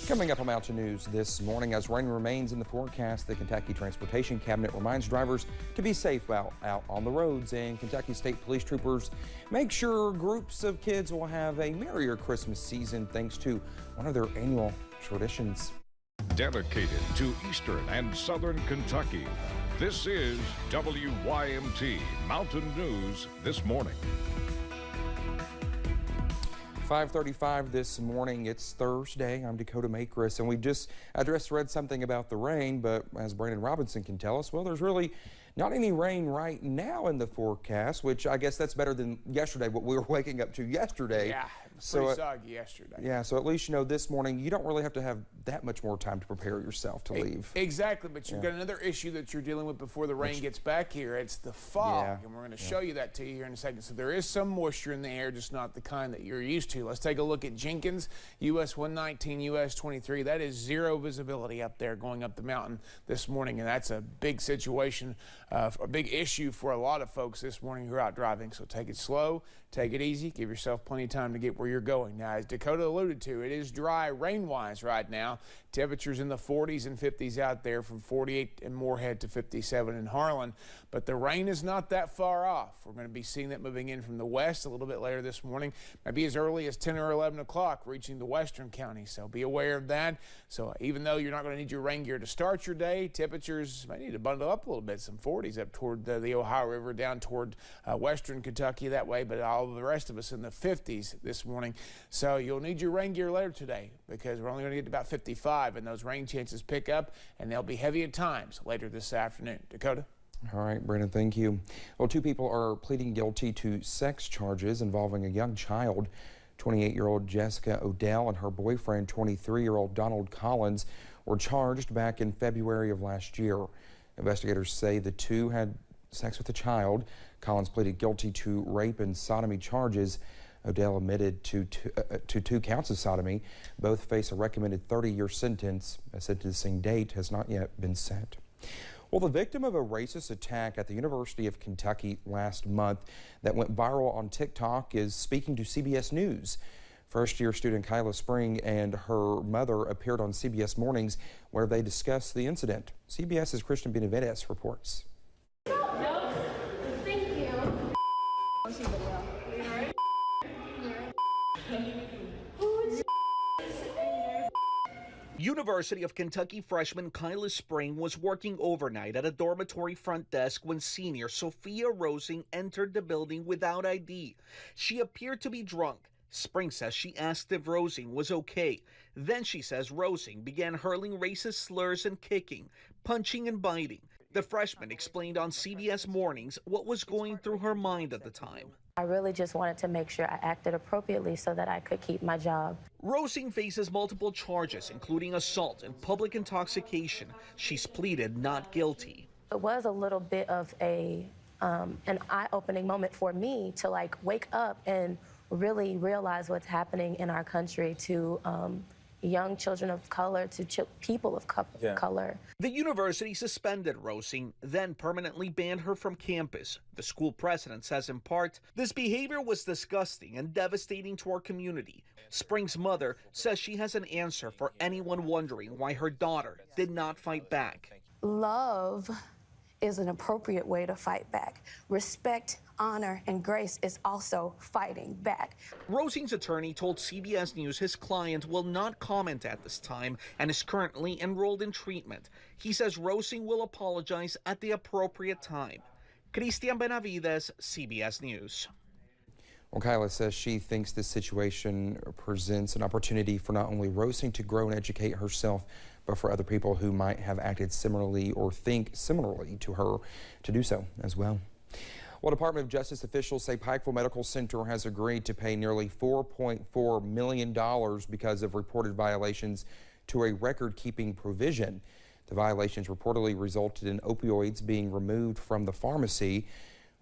Coming up on Mountain News this morning, as rain remains in the forecast, the Kentucky Transportation Cabinet reminds drivers to be safe out on the roads, and Kentucky State Police troopers make sure groups of kids will have a merrier Christmas season thanks to one of their annual traditions. Dedicated to Eastern and Southern Kentucky, this is WYMT Mountain News this morning. 5:35 this morning. It's Thursday. I'm Dakota Makris, and I just read something about the rain, but as Brandon Robinson can tell us, well, there's really not any rain right now in the forecast, which I guess that's better than yesterday, what we were waking up to yesterday. Yeah, it was pretty soggy yesterday. Yeah, so at least you know this morning you don't really have to have that much more time to prepare yourself to leave. Exactly, but you've got another issue that you're dealing with before the rain gets back here. It's the fog, and we're going to show you that to you here in a second. So there is some moisture in the air, just not the kind that you're used to. Let's take a look at Jenkins, US 119, US 23. That is zero visibility up there going up the mountain this morning, and that's a big situation, a big issue for a lot of folks this morning who are out driving. So take it slow, take it easy, give yourself plenty of time to get where you're going. Now, as Dakota alluded to, it is dry rain-wise right now. Temperatures in the 40s and 50s out there, from 48 in Moorhead to 57 in Harlan. But the rain is not that far off. We're going to be seeing that moving in from the west a little bit later this morning, maybe as early as 10 or 11 o'clock, reaching the western counties. So be aware of that. So even though you're not going to need your rain gear to start your day, temperatures might need to bundle up a little bit. Some 40s up toward the Ohio River, down toward western Kentucky that way, but all of the rest of us in the 50s this morning. So you'll need your rain gear later today, because we're only going to get to about 55, and those rain chances pick up, and they'll be heavy at times later this afternoon. Dakota? All right, Brandon, thank you. Well, two people are pleading guilty to sex charges involving a young child. 28-year-old Jessica Odell and her boyfriend, 23-year-old Donald Collins, were charged back in February of last year. Investigators say the two had sex with a child. Collins pleaded guilty to rape and sodomy charges. Odell admitted to two counts of sodomy. Both face a recommended 30-year sentence. A sentencing date has not yet been set. Well, the victim of a racist attack at the University of Kentucky last month that went viral on TikTok is speaking to CBS News. First-year student Kyla Spring and her mother appeared on CBS Mornings, where they discussed the incident. CBS's Christian Benavides reports. University of Kentucky freshman Kyla Spring was working overnight at a dormitory front desk when senior Sophia Rosing entered the building without ID. She appeared to be drunk. Spring says she asked if Rosing was okay. Then she says Rosing began hurling racist slurs and kicking, punching and biting. The freshman explained on CBS Mornings what was going through her mind at the time. I really just wanted to make sure I acted appropriately so that I could keep my job. Rosing faces multiple charges, including assault and public intoxication. She's pleaded not guilty. It was a little bit of an eye-opening moment for me to wake up and really realize what's happening in our country to young children of color, to people of color. The university suspended Rosing, then permanently banned her from campus. The school president says in part, this behavior was disgusting and devastating to our community. Spring's mother says she has an answer for anyone wondering why her daughter did not fight back. Love is an appropriate way to fight back. Respect, honor, and grace is also fighting back. Rosing's attorney told CBS News his client will not comment at this time and is currently enrolled in treatment. He says Rosing will apologize at the appropriate time. Christian Benavides, CBS News. Well, Kyla says she thinks this situation presents an opportunity for not only Rosing to grow and educate herself, but for other people who might have acted similarly or think similarly to her to do so as well. Well, Department of Justice officials say Pikeville Medical Center has agreed to pay nearly $4.4 million because of reported violations to a record-keeping provision. The violations reportedly resulted in opioids being removed from the pharmacy.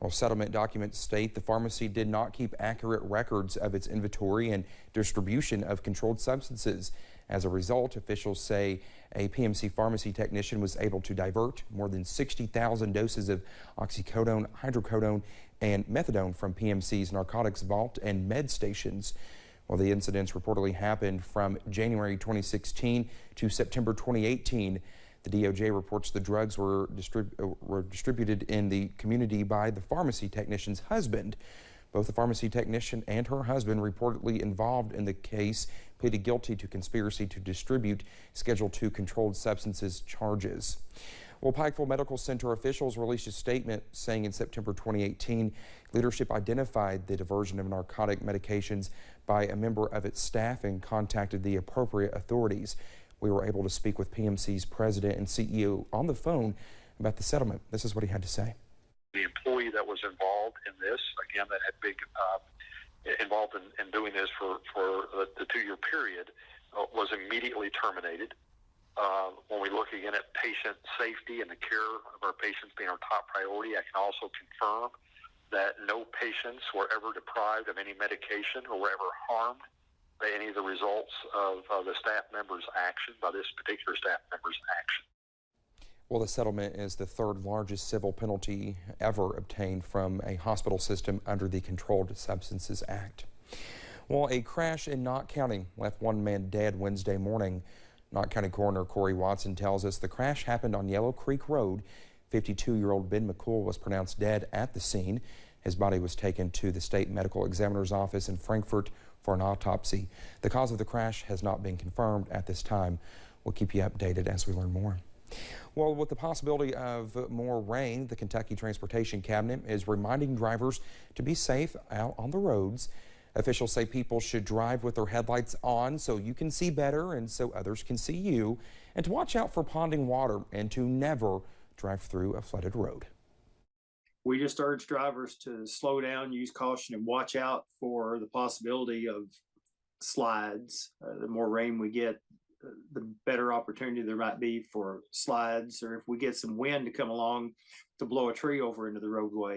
Well, settlement documents state the pharmacy did not keep accurate records of its inventory and distribution of controlled substances. As a result, officials say a PMC pharmacy technician was able to divert more than 60,000 doses of oxycodone, hydrocodone, and methadone from PMC's narcotics vault and med stations. Well, the incidents reportedly happened from January 2016 to September 2018. The DOJ reports the drugs were distributed in the community by the pharmacy technician's husband. Both the pharmacy technician and her husband, reportedly involved in the case, pleaded guilty to conspiracy to distribute Schedule II controlled substances charges. Well, Pikeville Medical Center officials released a statement saying in September 2018, leadership identified the diversion of narcotic medications by a member of its staff and contacted the appropriate authorities. We were able to speak with PMC's president and CEO on the phone about the settlement. This is what he had to say. The employee that was involved in this, again, that had big involved in doing this for the 2-year period, was immediately terminated. When we look again at patient safety and the care of our patients being our top priority, I can also confirm that no patients were ever deprived of any medication or were ever harmed by any of the results of the staff member's action, by this particular staff member's action. Well, the settlement is the third largest civil penalty ever obtained from a hospital system under the Controlled Substances Act. Well, a crash in Knott County left one man dead Wednesday morning. Knott County Coroner Corey Watson tells us the crash happened on Yellow Creek Road. 52-year-old Ben McCool was pronounced dead at the scene. His body was taken to the state medical examiner's office in Frankfort for an autopsy. The cause of the crash has not been confirmed at this time. We'll keep you updated as we learn more. Well, with the possibility of more rain, the Kentucky Transportation Cabinet is reminding drivers to be safe out on the roads. Officials say people should drive with their headlights on so you can see better and so others can see you, and to watch out for ponding water and to never drive through a flooded road. We just urge drivers to slow down, use caution, and watch out for the possibility of slides. The more rain we get, the better opportunity there might be for slides, or if we get some wind to come along to blow a tree over into the roadway.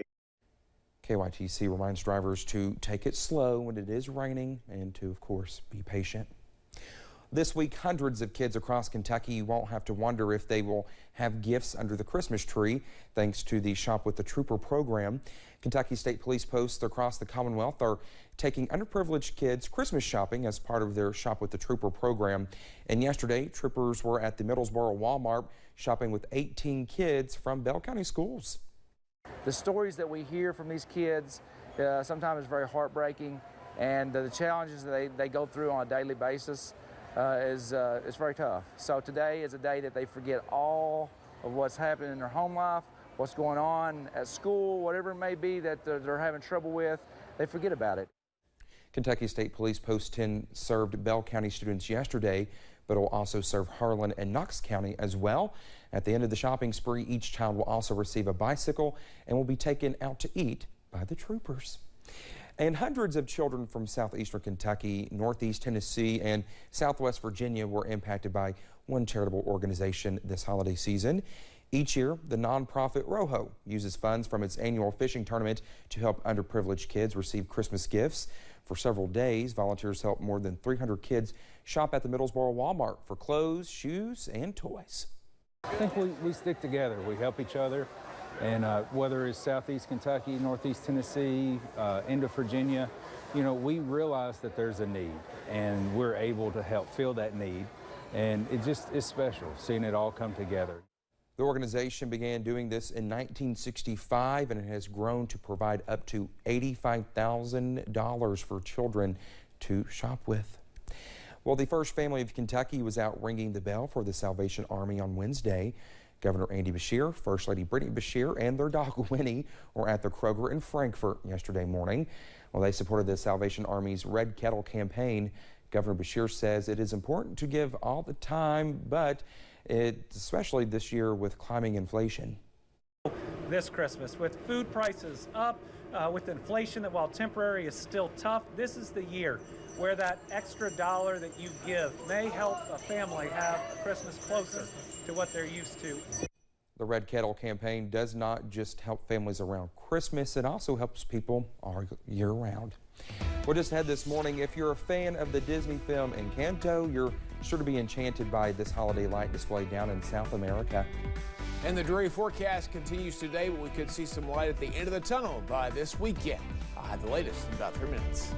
KYTC reminds drivers to take it slow when it is raining and to, of course, be patient. This week, hundreds of kids across Kentucky won't have to wonder if they will have gifts under the Christmas tree thanks to the Shop with the Trooper program. Kentucky State Police posts across the Commonwealth are taking underprivileged kids Christmas shopping as part of their Shop with the Trooper program. And yesterday, troopers were at the Middlesboro Walmart shopping with 18 kids from Bell County schools. The stories that we hear from these kids sometimes is very heartbreaking, and the challenges that they go through on a daily basis is very tough. So today is a day that they forget all of what's happening in their home life, what's going on at school, whatever it may be that they're having trouble with, they forget about it. Kentucky State Police Post 10 served Bell County students yesterday, but will also serve Harlan and Knox County as well. At the end of the shopping spree, each child will also receive a bicycle and will be taken out to eat by the troopers. And hundreds of children from southeastern Kentucky, northeast Tennessee, and southwest Virginia were impacted by one charitable organization this holiday season. Each year, the nonprofit Rojo uses funds from its annual fishing tournament to help underprivileged kids receive Christmas gifts. For several days, volunteers helped more than 300 kids shop at the Middlesboro Walmart for clothes, shoes, and toys. I think we stick together. We help each other. And whether it's southeast Kentucky, northeast Tennessee, into Virginia, you know, we realize that there's a need, and we're able to help fill that need. And it just is special seeing it all come together. The organization began doing this in 1965, and it has grown to provide up to $85,000 for children to shop with. Well, the First Family of Kentucky was out ringing the bell for the Salvation Army on Wednesday. Governor Andy Beshear, First Lady Brittany Beshear, and their dog Winnie were at the Kroger in Frankfort yesterday morning. Well, they supported the Salvation Army's Red Kettle campaign. Governor Beshear says it is important to give all the time, but especially this year with climbing inflation. This Christmas, with food prices up, with inflation that while temporary is still tough, this is the year where that extra dollar that you give may help a family have Christmas closer to what they're used to. The Red Kettle campaign does not just help families around Christmas, it also helps people all year round. Well, just ahead this morning, if you're a fan of the Disney film Encanto, you're sure to be enchanted by this holiday light display down in South America. And the dreary forecast continues today, but we could see some light at the end of the tunnel by this weekend. I'll have the latest in about 3 minutes.